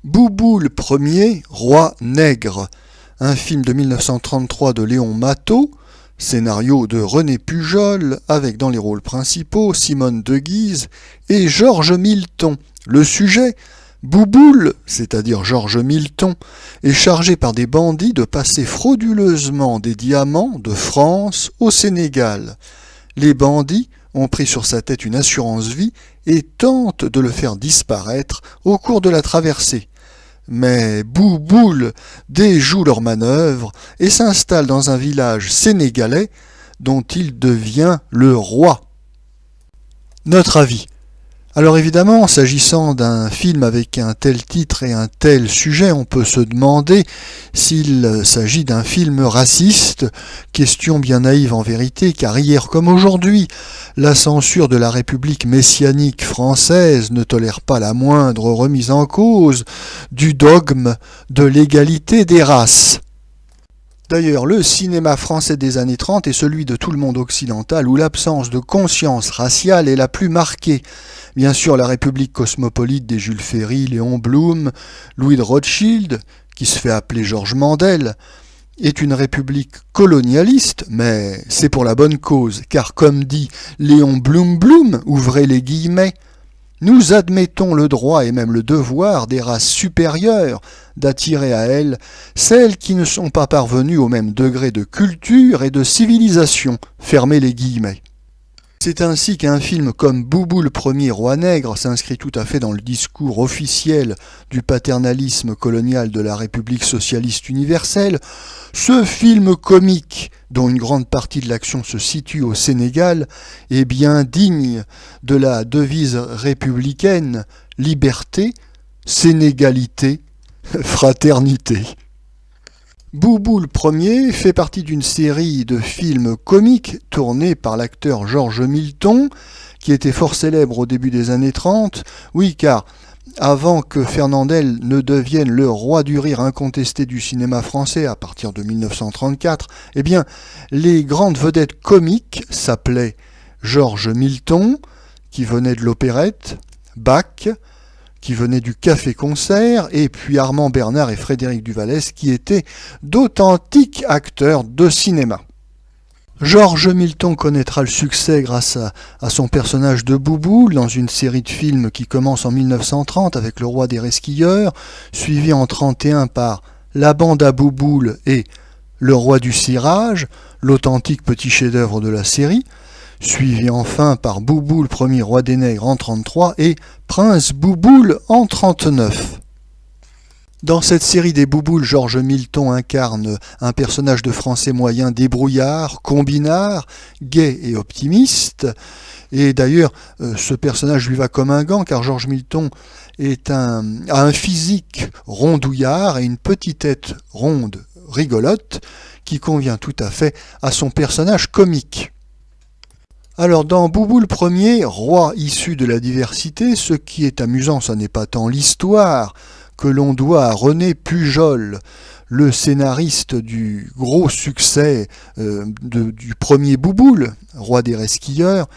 Bouboule Ier, roi nègre, un film de 1933 de Léon Matteau, scénario de René Pujol, avec dans les rôles principaux Simone de Guise et Georges Milton. Le sujet, Bouboule, c'est-à-dire Georges Milton, est chargé par des bandits de passer frauduleusement des diamants de France au Sénégal. Les bandits ont pris sur sa tête une assurance vie et tentent de le faire disparaître au cours de la traversée. Mais Bouboule déjoue leur manœuvre et s'installe dans un village sénégalais dont il devient le roi. Notre avis. Alors évidemment, s'agissant d'un film avec un tel titre et un tel sujet, on peut se demander s'il s'agit d'un film raciste, question bien naïve en vérité, car hier comme aujourd'hui, la censure de la République messianique française ne tolère pas la moindre remise en cause du dogme de l'égalité des races. D'ailleurs, le cinéma français des années 30 est celui de tout le monde occidental où l'absence de conscience raciale est la plus marquée. Bien sûr, la République cosmopolite des Jules Ferry, Léon Blum, Louis de Rothschild, qui se fait appeler Georges Mandel, est une république colonialiste, mais c'est pour la bonne cause, car comme dit Léon Blum, ouvrez les guillemets, nous admettons le droit et même le devoir des races supérieures d'attirer à elles celles qui ne sont pas parvenues au même degré de culture et de civilisation. Fermez les guillemets. C'est ainsi qu'un film comme Bouboule Ier, roi nègre s'inscrit tout à fait dans le discours officiel du paternalisme colonial de la République socialiste universelle. Ce film comique, dont une grande partie de l'action se situe au Sénégal, est bien digne de la devise républicaine « liberté, sénégalité, fraternité ». Bouboule Ier fait partie d'une série de films comiques tournés par l'acteur Georges Milton, qui était fort célèbre au début des années 30. Oui, car avant que Fernandel ne devienne le roi du rire incontesté du cinéma français à partir de 1934, eh bien, les grandes vedettes comiques s'appelaient Georges Milton, qui venait de l'opérette, Bach, qui venait du café-concert, et puis Armand Bernard et Frédéric Duvallès, qui étaient d'authentiques acteurs de cinéma. Georges Milton connaîtra le succès grâce à son personnage de Bouboule dans une série de films qui commence en 1930 avec Le Roi des Resquilleurs, suivi en 1931 par La Bande à Bouboule et Le Roi du Cirage, l'authentique petit chef-d'œuvre de la série, suivi enfin par Bouboule Ier, roi des nègres en 1933 et Prince Bouboule en 1939. Dans cette série des Bouboules, Georges Milton incarne un personnage de français moyen débrouillard, combinard, gai et optimiste. Et d'ailleurs, ce personnage lui va comme un gant, car Georges Milton a un physique rondouillard et une petite tête ronde rigolote qui convient tout à fait à son personnage comique. Alors dans Bouboule Ier, roi issu de la diversité, ce qui est amusant, ce n'est pas tant l'histoire que l'on doit à René Pujol, le scénariste du gros succès du premier Bouboule, roi des resquilleurs.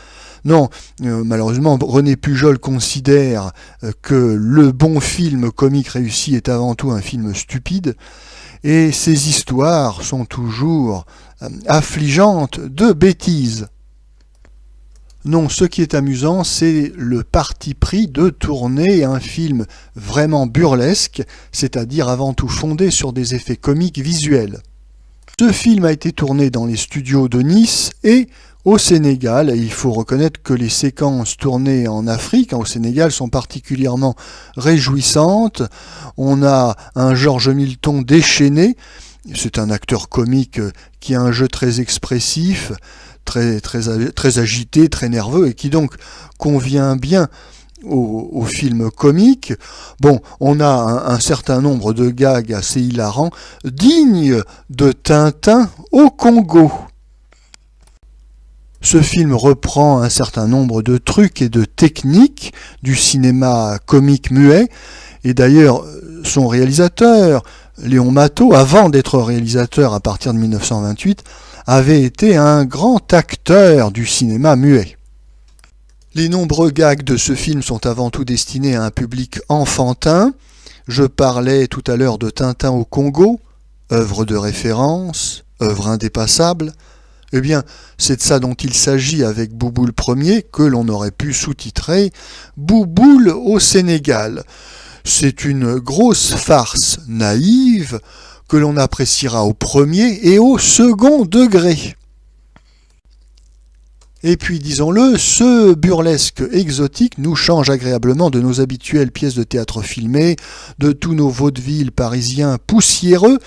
Non, malheureusement, René Pujol considère que le bon film comique réussi est avant tout un film stupide, et ses histoires sont toujours affligeantes de bêtises. Non, ce qui est amusant, c'est le parti pris de tourner un film vraiment burlesque, c'est-à-dire avant tout fondé sur des effets comiques visuels. Ce film a été tourné dans les studios de Nice et au Sénégal, et il faut reconnaître que les séquences tournées en Afrique, au Sénégal, sont particulièrement réjouissantes. On a un Georges Milton déchaîné, c'est un acteur comique qui a un jeu très expressif, très agité, très nerveux, et qui donc convient bien au film comique. Bon, on a un certain nombre de gags assez hilarants, dignes de Tintin au Congo. Ce film reprend un certain nombre de trucs et de techniques du cinéma comique muet, et d'ailleurs son réalisateur, Léon Matteau, avant d'être réalisateur à partir de 1928, avait été un grand acteur du cinéma muet. Les nombreux gags de ce film sont avant tout destinés à un public enfantin. Je parlais tout à l'heure de Tintin au Congo, œuvre de référence, œuvre indépassable. Eh bien, c'est de ça dont il s'agit avec Bouboule Ier, que l'on aurait pu sous-titrer Bouboule au Sénégal. C'est une grosse farce naïve que l'on appréciera au premier et au second degré. Et puis, disons-le, ce burlesque exotique nous change agréablement de nos habituelles pièces de théâtre filmées, de tous nos vaudevilles parisiens poussiéreux,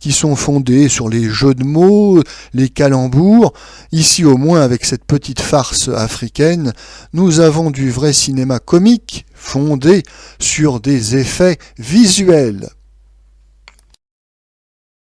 qui sont fondés sur les jeux de mots, les calembours. Ici, au moins, avec cette petite farce africaine, nous avons du vrai cinéma comique, fondé sur des effets visuels.